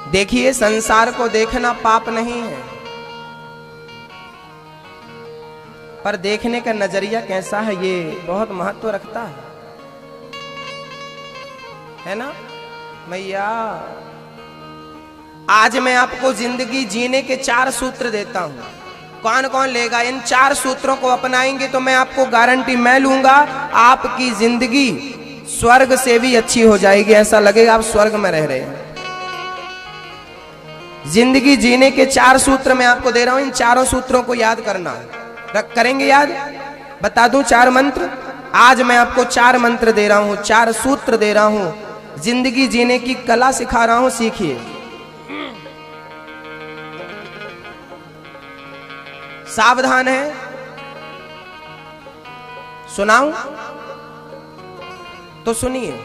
देखिए, संसार को देखना पाप नहीं है, पर देखने का नजरिया कैसा है ये बहुत महत्व रखता है ना मैया। आज मैं आपको जिंदगी जीने के 4 सूत्र देता हूं। कौन कौन लेगा? इन 4 सूत्रों को अपनाएंगे तो मैं आपको गारंटी मैं लूंगा, आपकी जिंदगी स्वर्ग से भी अच्छी हो जाएगी। ऐसा लगेगा आप स्वर्ग में रह रहे हैं। जिंदगी जीने के 4 सूत्र मैं आपको दे रहा हूं। इन 4 सूत्रों को याद करना। करेंगे याद? बता दूं 4 मंत्र। आज मैं आपको 4 मंत्र दे रहा हूं, 4 सूत्र दे रहा हूं, जिंदगी जीने की कला सिखा रहा हूं, सीखिए। सावधान है, सुनाऊं तो सुनिए।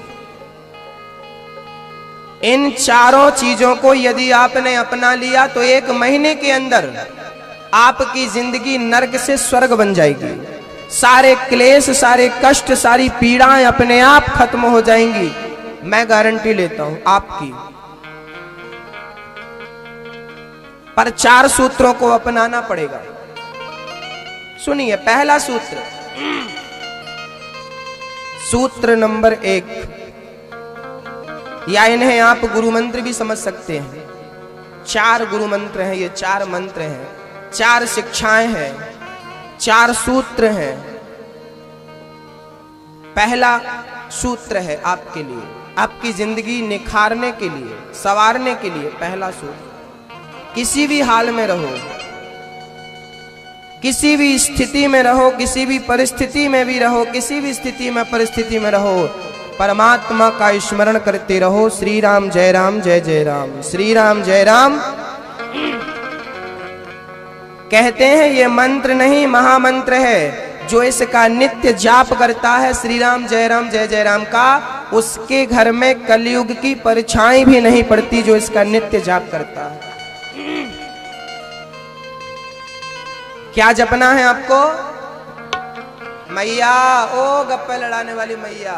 इन 4 चीजों को यदि आपने अपना लिया तो 1 महीने के अंदर आपकी जिंदगी नर्क से स्वर्ग बन जाएगी। सारे क्लेश, सारे कष्ट, सारी पीड़ाएं अपने आप खत्म हो जाएंगी। मैं गारंटी लेता हूं आपकी। पर 4 सूत्रों को अपनाना पड़ेगा। सुनिए, पहला सूत्र, सूत्र नंबर 1, या इन्हें आप गुरु मंत्र भी समझ सकते हैं। 4 गुरु मंत्र हैं ये, 4 मंत्र हैं, 4 शिक्षाएं हैं, 4 सूत्र हैं। पहला सूत्र है आपके लिए, आपकी जिंदगी निखारने के लिए, संवारने के लिए। पहला सूत्र, किसी भी हाल में रहो, किसी भी स्थिति में रहो, किसी भी परिस्थिति में भी रहो, किसी भी स्थिति में परिस्थिति में रहो, परमात्मा का स्मरण करते रहो। श्री राम जय राम जय जय राम, श्री राम जय राम। कहते हैं ये मंत्र नहीं, महामंत्र है। जो इसका नित्य जाप करता है श्री राम जय राम का, उसके घर में कलयुग की परछाई भी नहीं पड़ती। जो इसका नित्य जाप करता है। क्या जपना है आपको? मैया, ओ गप्पे लड़ाने वाली मैया,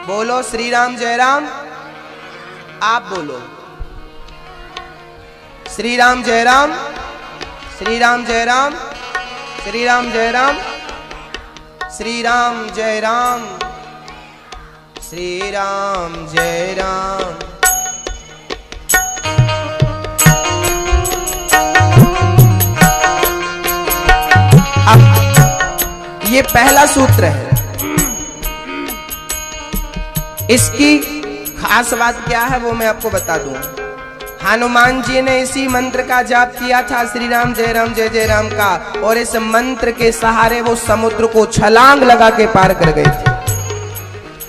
बोलो श्री राम जय राम। आप बोलो श्री राम जय राम, श्री राम जय राम, श्री राम जय राम, श्री राम जय राम, श्री राम जय राम। अब ये पहला सूत्र है। इसकी खास बात क्या है वो मैं आपको बता दूं। हनुमान जी ने इसी मंत्र का जाप किया था, श्री राम जय जय राम का, और इस मंत्र के सहारे वो समुद्र को छलांग लगा के पार कर गए थे।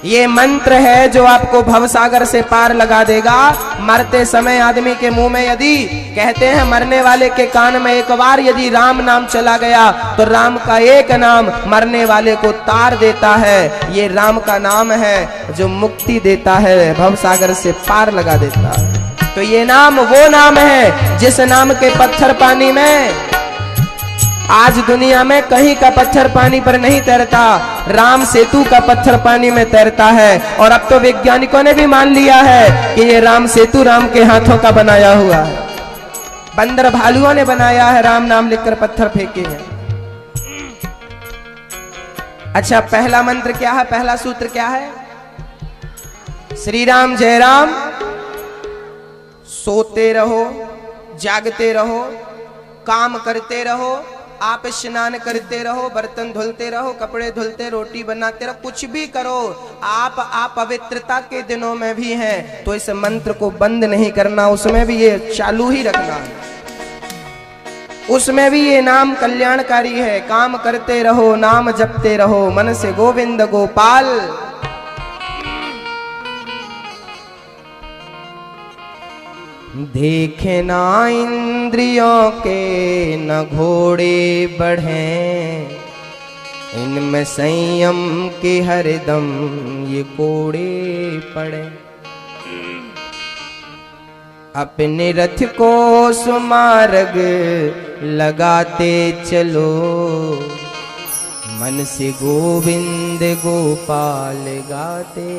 ये मंत्र है जो आपको भवसागर से पार लगा देगा। मरते समय आदमी के मुंह में, यदि कहते हैं मरने वाले के कान में एक बार यदि राम नाम चला गया तो राम का एक नाम मरने वाले को तार देता है। ये राम का नाम है जो मुक्ति देता है, भवसागर से पार लगा देता है। तो ये नाम वो नाम है जिस नाम के पत्थर पानी में, आज दुनिया में कहीं का पत्थर पानी पर नहीं तैरता, राम सेतु का पत्थर पानी में तैरता है। और अब तो वैज्ञानिकों ने भी मान लिया है कि ये राम सेतु राम के हाथों का बनाया हुआ है। बंदर भालुओं ने बनाया है, राम नाम लिखकर पत्थर फेंके हैं। अच्छा, पहला मंत्र क्या है? पहला सूत्र क्या है? श्री राम जय राम। सोते रहो, जागते रहो, काम करते रहो, आप स्नान करते रहो, बर्तन धुलते रहो, कपड़े धुलते, रोटी बनाते रहो, कुछ भी करो, आप पवित्रता के दिनों में भी हैं तो इस मंत्र को बंद नहीं करना, उसमें भी ये चालू ही रखना है। उसमें भी ये नाम कल्याणकारी है। काम करते रहो, नाम जपते रहो, मन से गोविंद गोपाल। देखे ना इंद्रियों के न घोड़े बढ़े, इनमें संयम के हरदम ये कोड़े पड़े। अपने रथ को सुमार्ग लगाते चलो, मन से गोविंद गोपाल गाते।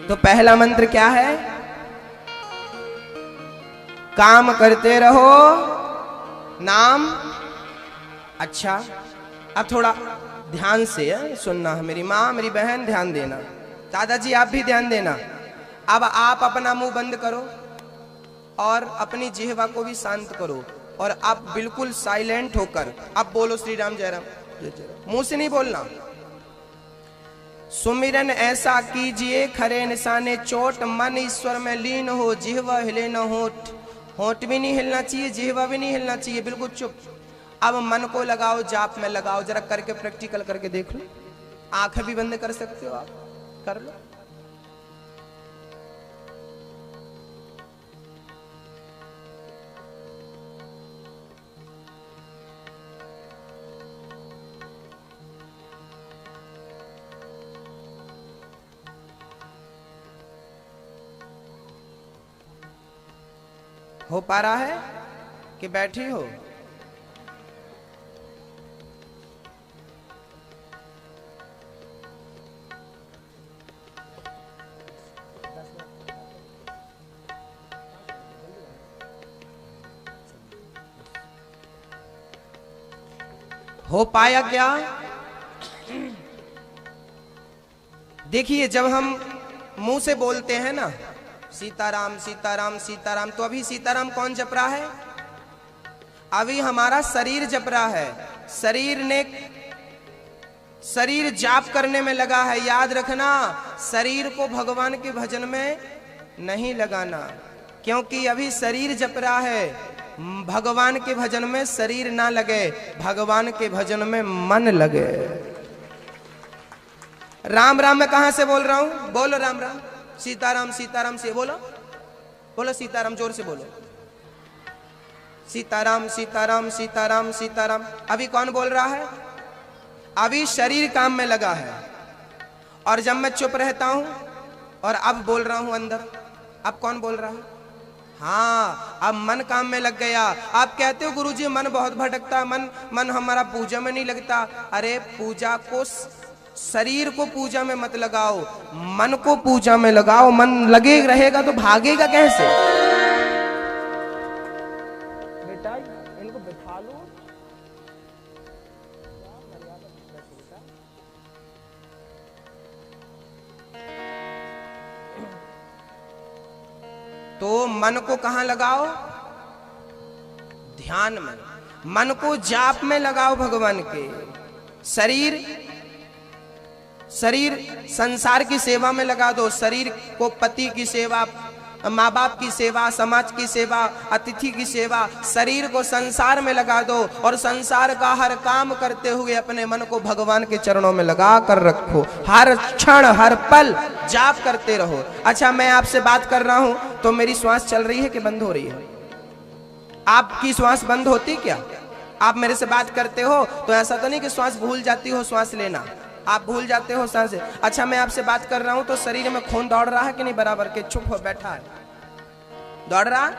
तो पहला मंत्र क्या है? काम करते रहो नाम। अच्छा, अब थोड़ा ध्यान से सुनना है, मेरी माँ मेरी बहन ध्यान देना, दादाजी आप भी ध्यान देना। अब आप अपना मुंह बंद करो और अपनी जिह्वा को भी शांत करो और आप बिल्कुल साइलेंट होकर अब बोलो श्री राम जय राम जय जय राम। मुंह से नहीं बोलना। सुमिरन ऐसा कीजिए खरे निशाने चोट, मन ईश्वर में लीन हो, जिह्वा हिले न होठ। होठ भी नहीं हिलना चाहिए, जिह्वा भी नहीं हिलना चाहिए, बिल्कुल चुप। अब मन को लगाओ, जाप में लगाओ, जरा करके प्रैक्टिकल करके देख लो। आंखें भी बंद कर सकते हो आप, कर लो। हो पा रहा है कि बैठी हो? हो पाया क्या? देखिए, जब हम मुंह से बोलते हैं ना सीताराम सीताराम सीताराम, तो अभी सीताराम कौन जप रहा है? अभी हमारा शरीर जप रहा है। शरीर जाप करने में लगा है। याद रखना, शरीर को भगवान के भजन में नहीं लगाना, क्योंकि अभी शरीर जप रहा है। भगवान के भजन में शरीर ना लगे, भगवान के भजन में मन लगे। राम राम मैं कहां से बोल रहा हूं? बोलो राम राम। सीताराम सीताराम से बोलो, बोलो सीताराम, जोर से बोलो। सीताराम सीताराम सीताराम सीताराम। अभी कौन बोल रहा है? अभी शरीर काम में लगा है। और जब मैं चुप रहता हूं और अब बोल रहा हूं अंदर, अब कौन बोल रहा है? हाँ, अब मन काम में लग गया। आप कहते हो गुरुजी मन बहुत भटकता, मन हमारा पूजा में नहीं लगता। अरे पूजा को, शरीर को पूजा में मत लगाओ, मन को पूजा में लगाओ। मन लगे रहेगा तो भागेगा कैसे? बेटा इनको बिठा लो। तो मन को कहां लगाओ? ध्यान में। मन को जाप में लगाओ भगवान के। शरीर संसार की सेवा में लगा दो। शरीर को पति की सेवा, माँ बाप की सेवा, समाज की सेवा, अतिथि की सेवा, शरीर को संसार में लगा दो और संसार का हर काम करते हुए अपने मन को भगवान के चरणों में लगा कर रखो। हर क्षण हर पल जाप करते रहो। अच्छा, मैं आपसे बात कर रहा हूं तो मेरी श्वास चल रही है कि बंद हो रही है? आपकी श्वास बंद होती क्या? आप मेरे से बात करते हो तो ऐसा तो नहीं कि श्वास भूल जाती हो श्वास लेना, आप भूल जाते हो सांस। अच्छा, मैं आपसे बात कर रहा हूं तो शरीर में खून दौड़ रहा है कि नहीं बराबर के? चुप हो बैठा है, दौड़ रहा?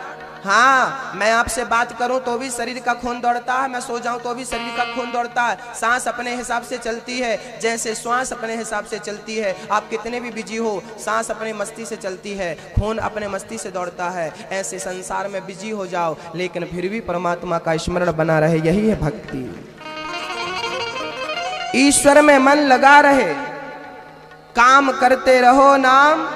हाँ, मैं आपसे बात करूं तो भी शरीर का खून दौड़ता है, मैं सो जाऊं तो भी शरीर का खून दौड़ता है। सांस अपने हिसाब से चलती है, जैसे श्वास अपने हिसाब से चलती है। आप कितने भी बिजी हो, सांस अपने मस्ती से चलती है, खून अपने मस्ती से दौड़ता है। ऐसे संसार में बिजी हो जाओ लेकिन फिर भी परमात्मा का स्मरण बना रहे, यही है भक्ति। ईश्वर में मन लगा रहे, काम करते रहो नाम।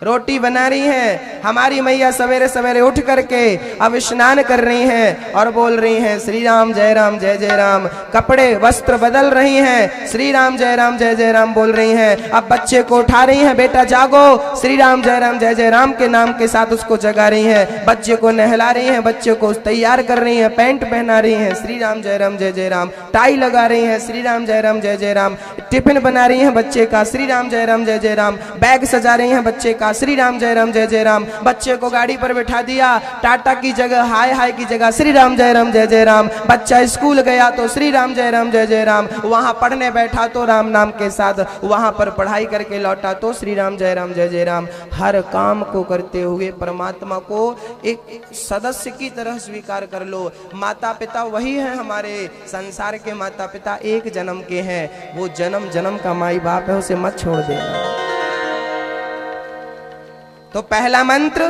रोटी बना रही हैं हमारी मैया, सवेरे सवेरे उठ करके अब स्नान कर रही हैं और बोल रही हैं श्री राम जय जय राम। कपड़े वस्त्र बदल रही हैं, श्री राम जय राम बोल रही हैं। अब बच्चे को उठा रही हैं, बेटा जागो, श्री राम जय राम के नाम के साथ उसको जगा रही हैं। बच्चे को नहला रही हैं, बच्चे को तैयार कर रही हैं, पैंट पहना रही हैं, श्री राम जय राम। टाई लगा रही हैं, श्री राम जय राम। टिफिन बना रही हैं बच्चे का, श्री राम जय राम। बैग सजा रही हैं बच्चे का, श्री राम जय राम। बच्चे को गाड़ी पर बैठा दिया, टाटा की जगह हाय हाय की जगह श्री राम जय राम। बच्चा स्कूल गया तो श्री राम जय राम। वहां पढ़ने बैठा तो राम नाम के साथ, वहां पर पढ़ाई करके लौटा तो श्री राम जय राम। हर काम को करते हुए परमात्मा को एक सदस्य की तरह स्वीकार कर लो। माता पिता वही है हमारे, संसार के माता पिता एक जन्म के हैं, वो जन्म जन्म का माई बाप है, उसे मत छोड़ देना। तो पहला मंत्र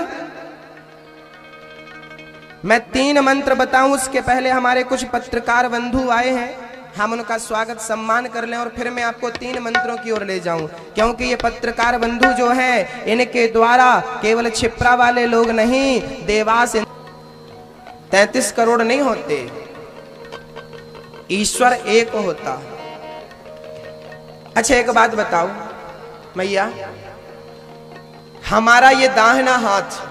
मैं 3 मंत्र बताऊं उसके पहले हमारे कुछ पत्रकार बंधु आए हैं, हम उनका स्वागत सम्मान कर लें और फिर मैं आपको 3 मंत्रों की ओर ले जाऊं, क्योंकि ये पत्रकार बंधु जो हैं इनके द्वारा केवल छिपरा वाले लोग नहीं, देवास 33 करोड़ नहीं होते, ईश्वर एक होता। अच्छा एक बात बताओ मैया, हमारा ये दाहिना हाथ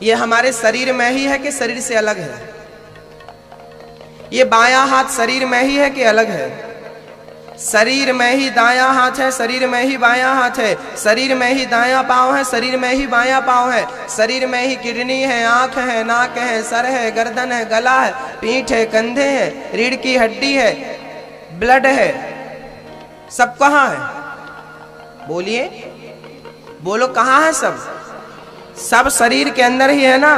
ये हमारे शरीर में ही है कि शरीर से अलग है? ये बायां हाथ शरीर में ही है कि अलग है? शरीर में ही दायां हाथ है, शरीर में ही बायां हाथ है, शरीर में ही दायां पांव है, शरीर में ही बायां पांव है, शरीर में ही किडनी है, आंख है, नाक है, सर है, गर्दन है, गला है, पीठ है, कंधे है, रीढ़ की हड्डी है, ब्लड है, सब कहाँ है? बोलिए, बोलो कहाँ है सब? सब शरीर के अंदर ही है ना?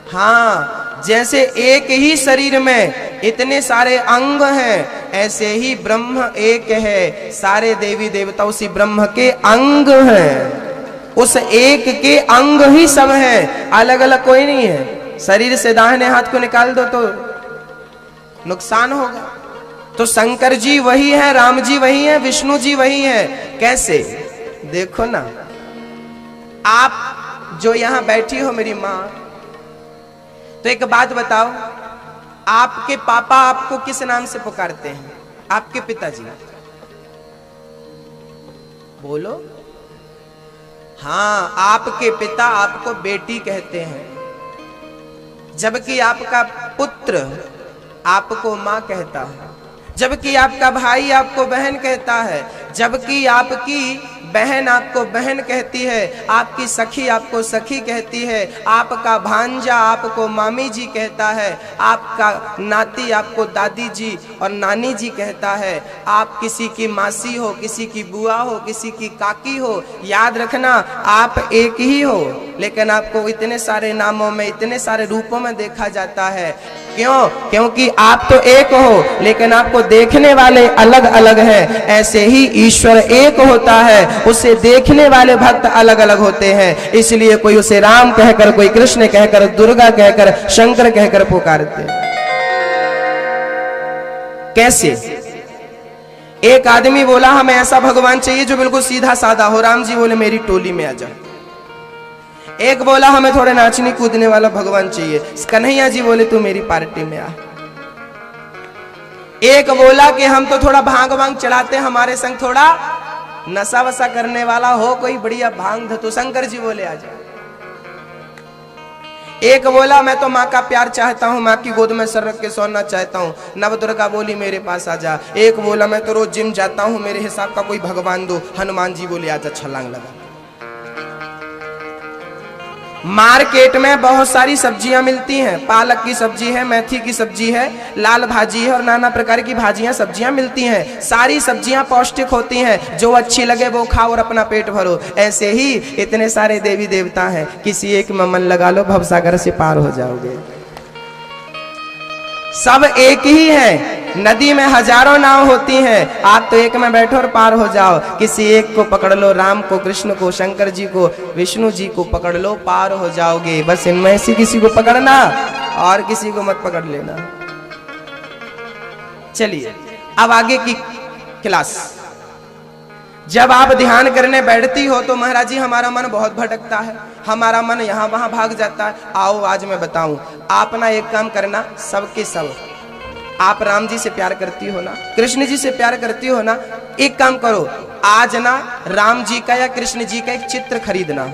हाँ, जैसे एक ही शरीर में इतने सारे अंग हैं, ऐसे ही ब्रह्म एक है, सारे देवी देवता उसी ब्रह्म के अंग हैं, उस एक के अंग ही सब हैं, अलग अलग कोई नहीं है। शरीर से दाहिने हाथ को निकाल दो तो नुकसान होगा। तो शंकर जी वही है, राम जी वही है, विष्णु जी वही है। कैसे? देखो ना, आप जो यहां बैठी हो मेरी मां, तो एक बात बताओ, आपके पापा आपको किस नाम से पुकारते हैं? आपके पिताजी बोलो। हाँ, आपके पिता आपको बेटी कहते हैं, जबकि आपका पुत्र आपको मां कहता है, जबकि आपका भाई आपको बहन कहता है, जबकि आपकी बहन आपको बहन कहती है, आपकी सखी आपको सखी कहती है, आपका भांजा आपको मामी जी कहता है, आपका नाती आपको दादी जी और नानी जी कहता है, आप किसी की मासी हो, किसी की बुआ हो, किसी की काकी हो, याद रखना आप एक ही हो, लेकिन आपको इतने सारे नामों में, इतने सारे रूपों में देखा जाता है। क्यों? क्योंकि आप तो एक हो, लेकिन आपको देखने वाले अलग अलग हैं। ऐसे ही ईश्वर एक होता है, उसे देखने वाले भक्त अलग अलग होते हैं, इसलिए कोई उसे राम कहकर, कोई कृष्ण कहकर, दुर्गा कहकर, शंकर कहकर पुकारते। कैसे? एक आदमी बोला हमें ऐसा भगवान चाहिए जो बिल्कुल सीधा साधा हो, राम जी बोले मेरी टोली में आ जाओ। एक बोला हमें थोड़े नाचने कूदने वाला भगवान चाहिए, कन्हैया जी बोले तू मेरी पार्टी में आ। एक बोला कि हम तो थोड़ा भांग वांग चढ़ाते, हमारे संग थोड़ा नशा वसा करने वाला हो कोई बढ़िया भांग, तो शंकर जी बोले आ जाओ। एक बोला मैं तो माँ का प्यार चाहता हूँ, माँ की गोद में सर रख के सोना चाहता हूँ, नवदुर्गा बोली मेरे पास आ जा। एक बोला मैं तो रोज जिम जाता हूँ, मेरे हिसाब का कोई भगवान दो, हनुमान जी बोले आजा छलांग लगा। मार्केट में बहुत सारी सब्जियां मिलती हैं, पालक की सब्जी है, मेथी की सब्जी है, लाल भाजी है और नाना प्रकार की भाजियां सब्जियां मिलती हैं। सारी सब्जियां पौष्टिक होती हैं, जो अच्छी लगे वो खाओ और अपना पेट भरो। ऐसे ही इतने सारे देवी देवता हैं, किसी एक में मन लगा लो, भवसागर से पार हो जाओगे। सब एक ही है, नदी में हजारों नाव होती हैं, आप तो एक में बैठो और पार हो जाओ। किसी एक को पकड़ लो, राम को, कृष्ण को, शंकर जी को, विष्णु जी को पकड़ लो, पार हो जाओगे। बस इनमें से किसी को पकड़ना और किसी को मत पकड़ लेना। चलिए अब आगे की क्लास। जब आप ध्यान करने बैठती हो तो महाराज जी हमारा मन बहुत भटकता है, हमारा मन यहाँ वहां भाग जाता है। आओ आज मैं बताऊं, आप ना एक काम करना, सबके सब आप राम जी से प्यार करती हो ना, कृष्ण जी से प्यार करती हो ना, एक काम करो, आज ना राम जी का या कृष्ण जी का एक चित्र खरीदना,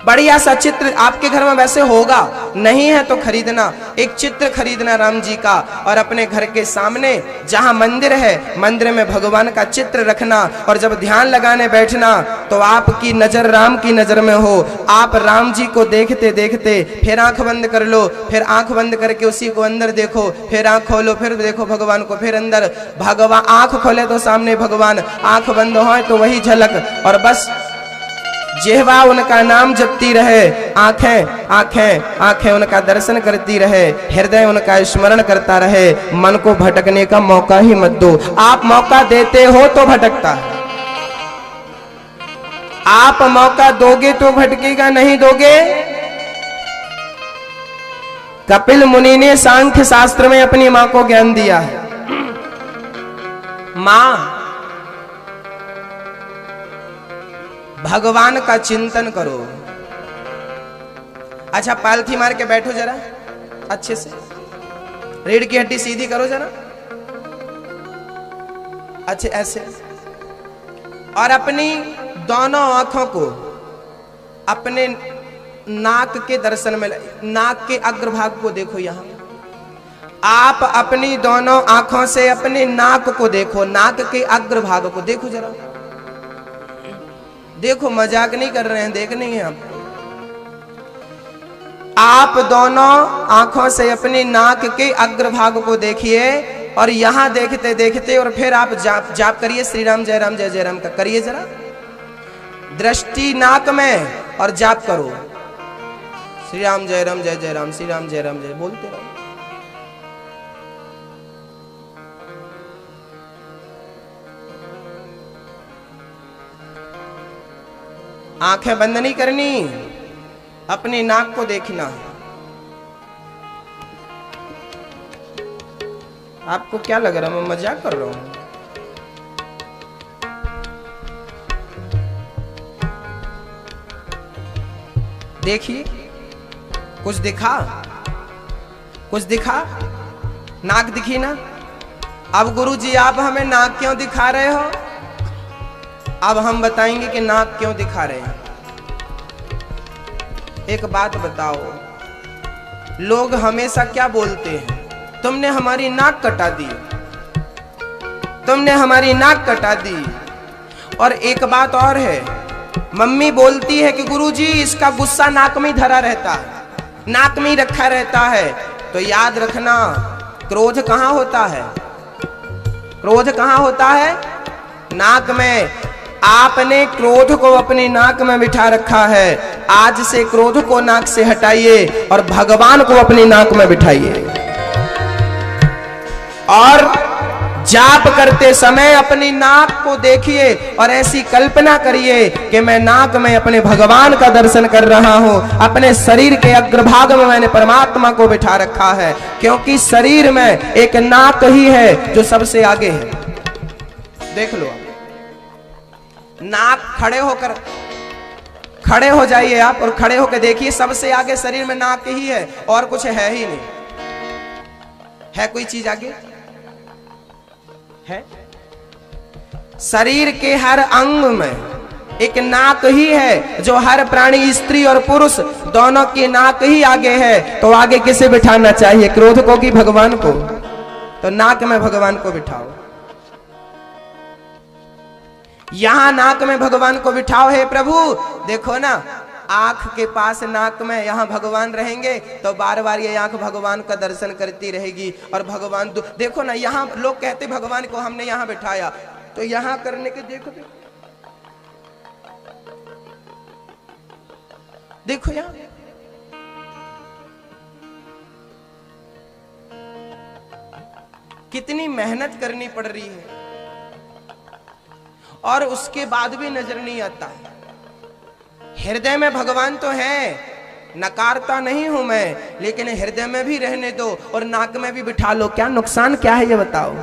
बढ़िया सा चित्र। आपके घर में वैसे होगा, नहीं है तो खरीदना। एक चित्र खरीदना राम जी का और अपने घर के सामने जहां मंदिर है, मंदिर में भगवान का चित्र रखना। और जब ध्यान लगाने बैठना तो आपकी नजर राम की नजर में हो, आप राम जी को देखते देखते फिर आंख बंद कर लो, फिर आंख बंद करके उसी को अंदर देखो, फिर आंख खोलो, फिर देखो भगवान को, फिर अंदर भगवान। आंख खोले तो सामने भगवान, आंख बंद हो तो वही झलक, और बस जिह्वा उनका नाम जपती रहे, आंखें आंखें आंखें उनका दर्शन करती रहे, हृदय उनका स्मरण करता रहे। मन को भटकने का मौका ही मत दो। आप मौका देते हो तो भटकता है, आप मौका दोगे तो भटकेगा, नहीं दोगे कपिल मुनि ने सांख्य शास्त्र में अपनी मां को ज्ञान दिया है। मां, भगवान का चिंतन करो। अच्छा, पालथी मार के बैठो जरा अच्छे से, रीढ़ की हड्डी सीधी करो जरा अच्छे ऐसे, और अपनी दोनों आंखों को अपने नाक के दर्शन में, नाक के अग्रभाग को देखो। यहां आप अपनी दोनों आंखों से अपने नाक को देखो, नाक के अग्रभाग को देखो जरा, देखो, मजाक नहीं कर रहे हैं, देख नहीं है आप दोनों आंखों से अपनी नाक के अग्रभाग को देखिए, और यहां देखते देखते और फिर आप जाप करिए श्री राम जय राम जय जय राम का करिए जरा, दृष्टि नाक में और जाप करो श्री राम जय राम जय जय राम, श्री राम जय राम जय बोलते रहो। आंखें बंद नहीं करनी, अपनी नाक को देखना है। आपको क्या लग रहा है मैं मजाक कर रहा हूं? देखिए, कुछ दिखा, कुछ दिखा, नाक दिखी ना। अब गुरुजी आप हमें नाक क्यों दिखा रहे हो? अब हम बताएंगे कि नाक क्यों दिखा रहे हैं। एक बात बताओ, लोग हमेशा क्या बोलते हैं? तुमने हमारी नाक कटा दी, तुमने हमारी नाक कटा दी। और एक बात और है, मम्मी बोलती है कि गुरुजी इसका गुस्सा नाक में धरा रहता है, नाक में रखा रहता है। तो याद रखना, क्रोध कहां होता है? क्रोध कहां होता है? नाक में। आपने क्रोध को अपनी नाक में बिठा रखा है। आज से क्रोध को नाक से हटाइए और भगवान को अपनी नाक में बिठाइए, और जाप करते समय अपनी नाक को देखिए और ऐसी कल्पना करिए कि मैं नाक में अपने भगवान का दर्शन कर रहा हूं। अपने शरीर के अग्रभाग में मैंने परमात्मा को बिठा रखा है, क्योंकि शरीर में एक नाक ही है जो सबसे आगे है। देख लो, नाक खड़े हो जाइए आप, और खड़े होकर देखिए, सबसे आगे शरीर में नाक ही है और कुछ है ही नहीं। है कोई चीज आगे? है? शरीर के हर अंग में एक नाक ही है, जो हर प्राणी, स्त्री और पुरुष दोनों की नाक ही आगे है। तो आगे किसे बिठाना चाहिए, क्रोध को कि भगवान को? तो नाक में भगवान को बिठाओ, यहां नाक में भगवान को बिठाओ। हे प्रभु, देखो ना, आंख के पास नाक में यहां भगवान रहेंगे तो बार बार ये आंख भगवान का दर्शन करती रहेगी। और भगवान देखो ना, यहां लोग कहते भगवान को हमने यहां बिठाया, तो यहां करने के देखो, देखो यहां कितनी मेहनत करनी पड़ रही है, और उसके बाद भी नजर नहीं आता। हृदय में भगवान तो है, नकारता नहीं हूं मैं, लेकिन हृदय में भी रहने दो और नाक में भी बिठा लो। क्या नुकसान क्या है ये बताओ?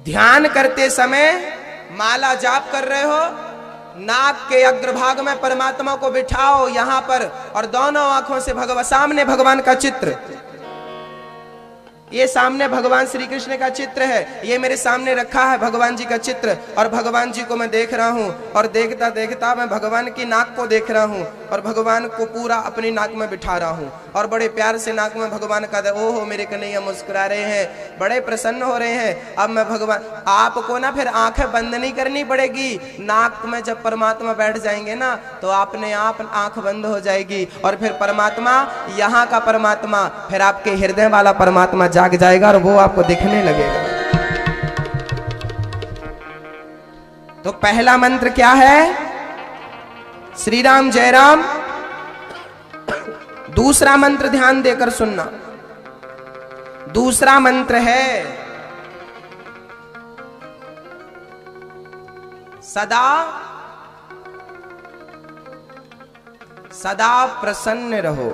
ध्यान करते समय माला जाप कर रहे हो, नाक के अग्रभाग में परमात्मा को बिठाओ यहां पर, और दोनों आंखों से सामने भगवान का चित्र, ये सामने भगवान श्री कृष्ण का चित्र है, ये मेरे सामने रखा है भगवान जी का चित्र, और भगवान जी को मैं देख रहा हूँ, और देखता देखता मैं भगवान की नाक को देख रहा हूँ, और भगवान को पूरा अपनी नाक में बिठा रहा हूँ, और बड़े प्यार से नाक में भगवान का ओहो मेरे कन्हैया मुस्कुरा रहे हैं, बड़े प्रसन्न हो रहे हैं। अब मैं भगवान, आपको ना फिर आंखें बंद नहीं करनी पड़ेगी, नाक में जब परमात्मा बैठ जाएंगे ना तो आपने आप आंख बंद हो जाएगी, और फिर परमात्मा, यहाँ का परमात्मा फिर आपके हृदय वाला परमात्मा जाग जाएगा और वो आपको दिखने लगेगा। तो पहला मंत्र क्या है? श्री राम जय राम। दूसरा मंत्र ध्यान देकर सुनना, दूसरा मंत्र है सदा सदा प्रसन्न रहो।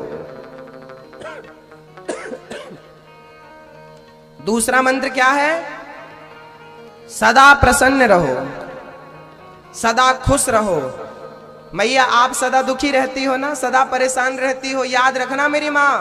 दूसरा मंत्र क्या है? सदा प्रसन्न रहो, सदा खुश रहो। मैया आप सदा दुखी रहती हो ना, सदा परेशान रहती हो, याद रखना मेरी माँ।